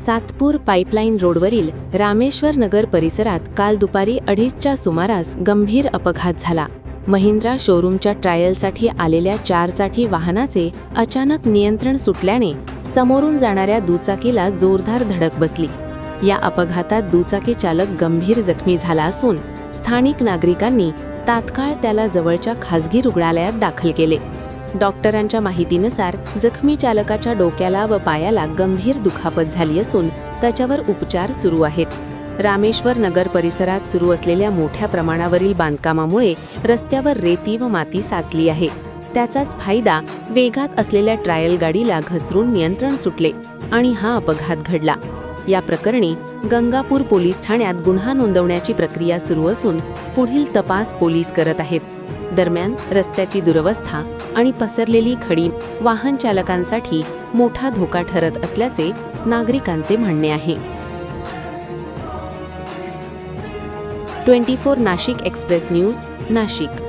Satpur pipeline रोडवरील रामेश्वर नगर परिसरात काल दुपारी 2:30च्या सुमारास गंभीर अपघात झाला. महिंद्रा शोरूमच्या ट्रायलसाठी आलेल्या 4चाकी वाहनाचे अचानक नियंत्रण सुटल्याने समोरून जाणाऱ्या दुचाकीला जोरदार धडक बसली. या अपघातात दुचाकी चालक गंभीर जखमी झाला असून स्थानिक नागरिकांनी तात्काळ त्याला जवळच्या खासगी रुग्णालयात दाखल केले. डॉक्टरांच्या माहितीनुसार जखमी चालकाच्या डोक्याला व पायाला गंभीर दुखापत झाली असून त्याच्यावर उपचार सुरू आहेत. रामेश्वर नगर परिसरात सुरू असलेल्या मोठ्या प्रमाणावरील बांधकामामुळे रस्त्यावर रेती व माती साचली आहे. त्याचाच फायदा वेगात असलेल्या ट्रायल गाडीला घसरून नियंत्रण सुटले आणि हा अपघात घडला. या प्रकरणी गंगापूर पोलीस ठाण्यात गुन्हा नोंदवण्याची प्रक्रिया सुरू असून पुढील तपास पोलीस करत आहेत. दरम्यान रस्त्याची दुरवस्था आणि पसरलेली खडी वाहन चालकांसाठी मोठा धोका ठरत असल्याचे नागरिकांचे म्हणणे आहे. 24 नाशिक एक्सप्रेस न्यूज, नाशिक.